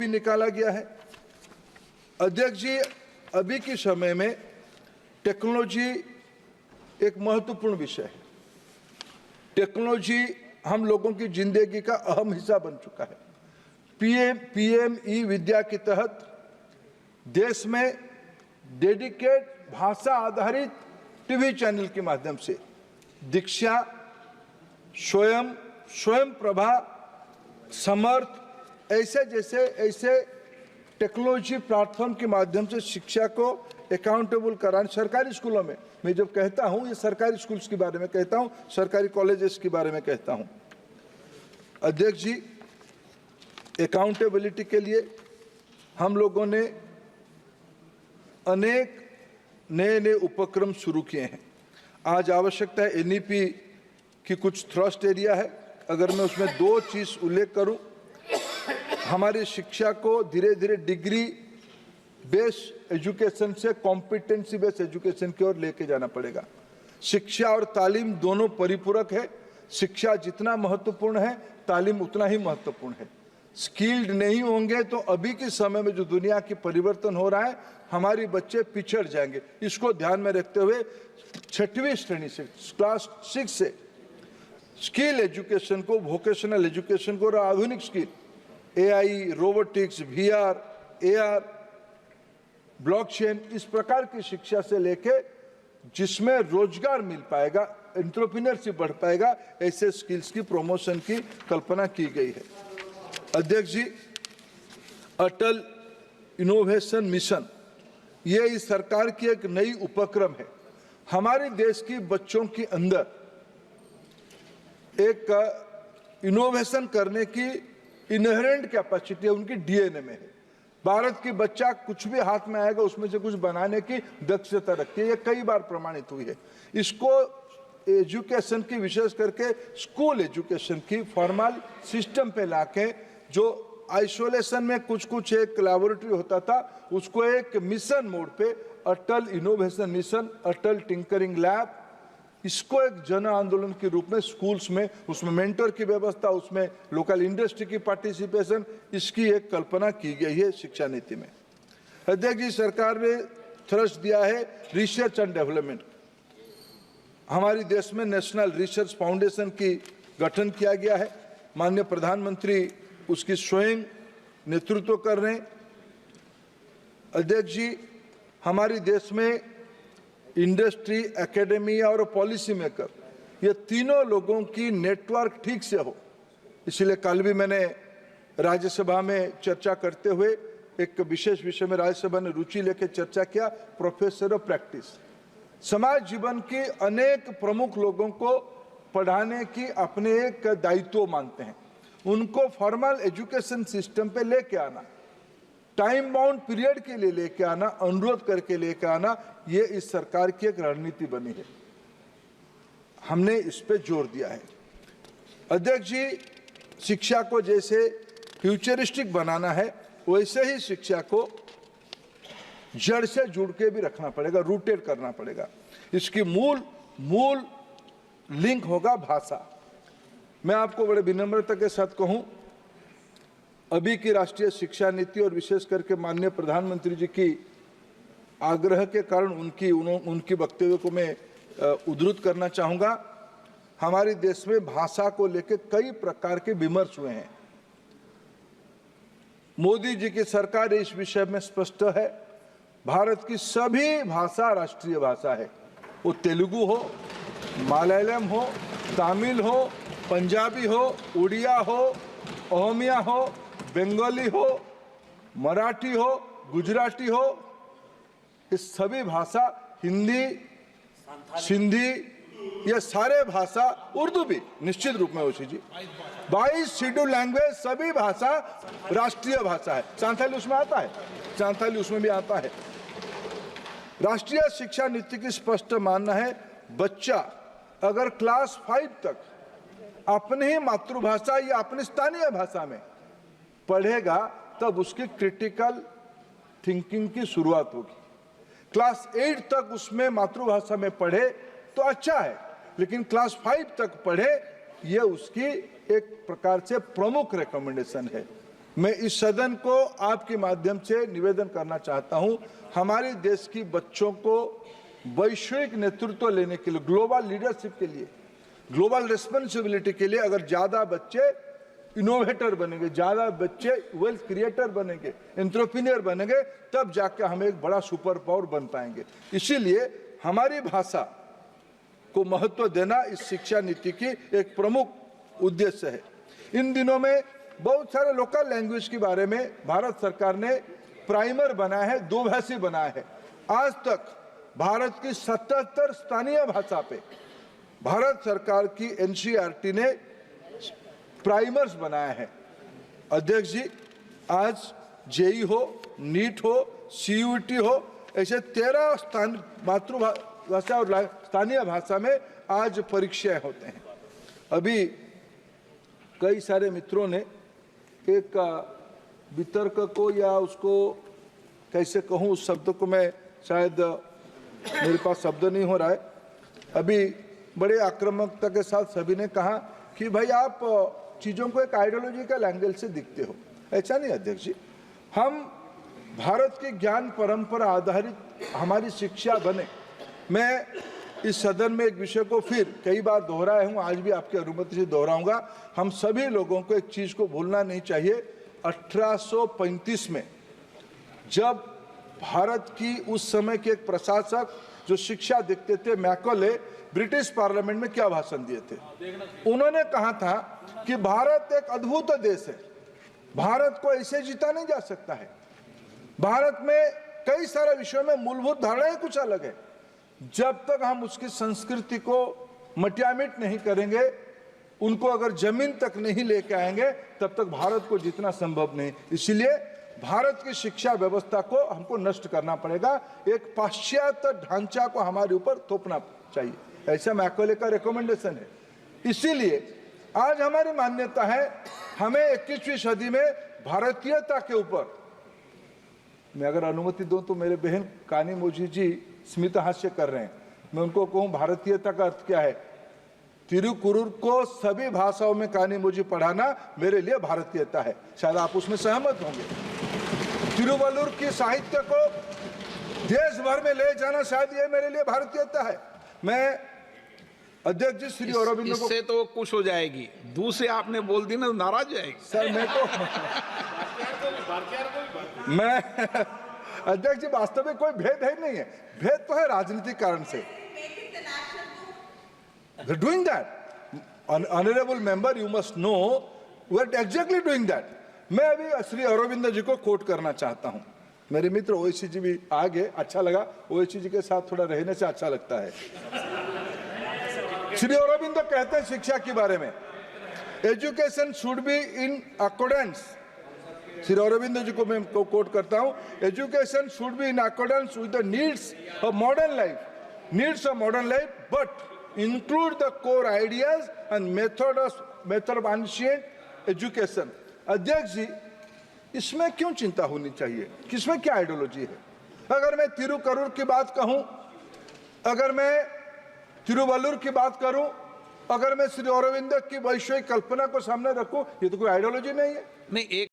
भी निकाला गया है। अध्यक्ष जी, अभी के समय में टेक्नोलॉजी एक महत्वपूर्ण विषय है। टेक्नोलॉजी हम लोगों की जिंदगी का अहम हिस्सा बन चुका है। पीएम ई विद्या के तहत देश में डेडिकेट भाषा आधारित टीवी चैनल के माध्यम से दीक्षा, स्वयं प्रभा, समर्थ ऐसे टेक्नोलॉजी प्लेटफॉर्म के माध्यम से शिक्षा को अकाउंटेबल कराने। सरकारी स्कूलों में मैं जब कहता हूं, ये सरकारी स्कूल्स के बारे में कहता हूं, सरकारी कॉलेजेस के बारे में कहता हूं। अध्यक्ष जी, अकाउंटेबिलिटी के लिए हम लोगों ने अनेक नए उपक्रम शुरू किए हैं। आज आवश्यकता है एनईपी की कुछ थ्रस्ट एरिया है। अगर मैं उसमें दो चीज उल्लेख करूं, हमारी शिक्षा को धीरे धीरे डिग्री बेस्ड एजुकेशन से कॉम्पिटेंसी बेस्ड एजुकेशन की ओर लेके जाना पड़ेगा। शिक्षा और तालीम दोनों परिपूरक है। शिक्षा जितना महत्वपूर्ण है, तालीम उतना ही महत्वपूर्ण है। स्किल्ड नहीं होंगे तो अभी के समय में जो दुनिया की परिवर्तन हो रहा है, हमारे बच्चे पिछड़ जाएंगे। इसको ध्यान में रखते हुए 6वीं श्रेणी से, क्लास 6 से स्किल एजुकेशन को, वोकेशनल एजुकेशन को और आधुनिक skill, AI, robotics, VR, AR, blockchain, इस प्रकार की शिक्षा से लेके जिसमें रोजगार मिल पाएगा, एंटरप्रेन्योरशिप बढ़ पाएगा, ऐसे स्किल्स की प्रमोशन की कल्पना की गई है। अध्यक्ष जी, अटल इनोवेशन मिशन ये इस सरकार की एक नई उपक्रम है। हमारे देश की बच्चों के अंदर एक इनोवेशन करने की इनहेरेंट कैपेसिटी है, उनकी डीएनए में है। भारत की बच्चा कुछ भी हाथ में आएगा उसमें से कुछ बनाने की दक्षता रखती है। ये कई बार प्रमाणित हुई है। इसको एजुकेशन की, विशेष करके स्कूल एजुकेशन की फॉर्मल सिस्टम पे लाके, जो आइसोलेशन में कुछ एक लैबोरेटरी होता था, उसको एक मिशन मोड पे अटल इनोवेशन मिशन, अटल टिंकरिंग लैब, इसको एक जन आंदोलन के रूप में स्कूल्स में, उसमें मेंटर की व्यवस्था, उसमें लोकल इंडस्ट्री की पार्टिसिपेशन, इसकी एक कल्पना की गई है शिक्षा नीति में। अध्यक्ष जी, सरकार ने थ्रस्ट दिया है रिसर्च एंड डेवलपमेंट। हमारे देश में नेशनल रिसर्च फाउंडेशन की गठन किया गया है। माननीय प्रधानमंत्री उसकी स्वयं नेतृत्व कर रहे हैं। अध्यक्ष जी, हमारे देश में इंडस्ट्री, एकेडमिया और पॉलिसी मेकर, ये तीनों लोगों की नेटवर्क ठीक से हो, इसलिए कल भी मैंने राज्यसभा में चर्चा करते हुए एक विशेष विषय में राज्यसभा ने रुचि लेकर चर्चा किया, प्रोफेसर ऑफ प्रैक्टिस। समाज जीवन के अनेक प्रमुख लोगों को पढ़ाने की अपने एक दायित्व मानते हैं। उनको फॉर्मल एजुकेशन सिस्टम पे लेके आना, टाइम बाउंड पीरियड के लिए लेके आना, अनुरोध करके लेके आना, ये इस सरकार की एक रणनीति बनी है। हमने इस पे जोर दिया है। अध्यक्ष जी, शिक्षा को जैसे फ्यूचरिस्टिक बनाना है, वैसे ही शिक्षा को जड़ से जुड़ के भी रखना पड़ेगा, रूटेड करना पड़ेगा। इसकी मूल लिंक होगा भाषा। मैं आपको बड़े विनम्रता के साथ कहूं, अभी की राष्ट्रीय शिक्षा नीति और विशेष करके माननीय प्रधानमंत्री जी की आग्रह के कारण उनकी वक्तव्य को मैं उद्धृत करना चाहूंगा। हमारे देश में भाषा को लेकर कई प्रकार के विमर्श हुए हैं। मोदी जी की सरकार इस विषय में स्पष्ट है। भारत की सभी भाषा राष्ट्रीय भाषा है। वो तेलुगु हो, मलयालम हो, तमिल हो, पंजाबी हो, उड़िया हो, ओहमिया हो, बंगाली हो, मराठी हो, गुजराती हो, ये सभी भाषा, हिंदी, सिंधी, ये सारे भाषा, उर्दू भी निश्चित रूप में होशी जी, 22 शेड्यूल लैंग्वेज, सभी भाषा राष्ट्रीय भाषा है। सांथाली उसमें आता है, सांथाली उसमें भी आता है। राष्ट्रीय शिक्षा नीति की स्पष्ट मानना है, बच्चा अगर क्लास 5 तक अपने ही मातृभाषा या अपनी स्थानीय भाषा में पढ़ेगा, तब उसकी क्रिटिकल थिंकिंग की शुरुआत होगी। क्लास 8 तक उसमें मातृभाषा में पढ़े तो अच्छा है, लेकिन क्लास 5 तक पढ़े, ये उसकी एक प्रकार से प्रमुख रिकमेंडेशन है। मैं इस सदन को आपके माध्यम से निवेदन करना चाहता हूं, हमारे देश की बच्चों को वैश्विक नेतृत्व लेने के लिए, ग्लोबल लीडरशिप के लिए, ग्लोबल रिस्पॉन्सिबिलिटी के लिए अगर ज्यादा बच्चे इनोवेटर बनेंगे, ज्यादा बच्चे वेल्थ क्रिएटर बनेंगे, एंटरप्रेन्योर बनेंगे, तब जाकर हम एक बड़ा सुपर पावर बन पाएंगे। इसीलिए हमारी भाषा को महत्व देना इस शिक्षा नीति की एक प्रमुख उद्देश्य है। इन दिनों में बहुत सारे लोकल लैंग्वेज के बारे में भारत सरकार ने प्राइमर बनाया है, 2 भाषी बनाया है। आज तक भारत की 77 स्थानीय भाषा पे भारत सरकार की एनसीईआरटी ने प्राइमर्स बनाया है। अध्यक्ष जी, आज जेई हो, नीट हो, सीयूईटी हो, ऐसे 13 मातृभाषा और स्थानीय भाषा में आज परीक्षाएं होते हैं। अभी कई सारे मित्रों ने एक वितर्क को, या उसको कैसे कहूँ, उस शब्द को मैं शायद मेरे पास शब्द नहीं हो रहा है, अभी बड़े आक्रामकता के साथ सभी ने कहा कि भाई आप चीज़ों को एक आइडियोलॉजिकल एंगल से दिखते हो। ऐसा नहीं अध्यक्ष जी, हम भारत की ज्ञान परंपरा आधारित हमारी शिक्षा बने। मैं इस सदन में एक विषय को फिर कई बार दोहराया हूँ, आज भी आपकी अनुमति से दोहराऊंगा। हम सभी लोगों को एक चीज़ को भूलना नहीं चाहिए। 1835 में जब भारत की उस समय के एक प्रशासक जो शिक्षा देखते थे, मैकॉले, ब्रिटिश पार्लियामेंट में क्या भाषण दिए थे? उन्होंने कहा था कि भारत एक अद्भुत देश है, भारत को ऐसे जीता नहीं जा सकता है। भारत में कई सारे विषयों में मूलभूत धारणाएं कुछ अलग है। जब तक हम उसकी संस्कृति को मटियामिट नहीं करेंगे, उनको अगर जमीन तक नहीं लेके आएंगे, तब तक भारत को जीतना संभव नहीं। इसलिए भारत की शिक्षा व्यवस्था को हमको नष्ट करना पड़ेगा, एक पाश्चात्य ढांचा को हमारे ऊपर थोपना चाहिए, ऐसा मैकॉले का रिकमेंडेशन है। इसीलिए आज हमारी मान्यता है, हमें 21वीं सदी में भारतीयता के ऊपर, मैं अगर अनुमति दूं तो मेरे बहन कानीमोझी जी स्मित हास्य कर रहे हैं, मैं उनको कहूं भारतीयता का अर्थ क्या है? तिरुकुरुर को सभी भाषाओं में कानीमोझी पढ़ाना मेरे लिए भारतीयता है। शायद आप उसमें सहमत होंगे। तिरुवल्लुर की साहित्य को देश भर में ले जाना, शायद ये मेरे लिए भारतीयता है। मैं अध्यक्ष जी श्री अरबिंदो को, इससे तो खुश हो जाएगी, दूसरे आपने बोल दी ना तो नाराज हो जाएगी। सर मैं अध्यक्ष जी, वास्तव में कोई भेद है नहीं है, भेद तो है राजनीतिक कारण से। Doing that honourable member, you must know we are exactly doing that. मैं अभी श्री अरबिंदो जी को कोट करना चाहता हूं। मेरे मित्र ओवैसी जी भी आ गए, अच्छा लगा, ओवैसी जी के साथ थोड़ा रहने से अच्छा लगता है। श्री अरबिंदो कहते हैं शिक्षा के बारे में, education should be in accordance, Shri Aurobindo ji को मैं कोट करता हूं, education should be in accordance with the needs of modern life, but include the core ideas and method of ancient education. अध्यक्ष जी, इसमें क्यों चिंता होनी चाहिए? किसमें क्या आइडियोलॉजी है? अगर मैं तिरुकुरुर की बात कहूं, अगर मैं तिरुवल्लुर की बात करूं, अगर मैं श्री अरबिंदो की वैश्विक कल्पना को सामने रखूं, ये तो कोई आइडियोलॉजी नहीं है। नहीं, एक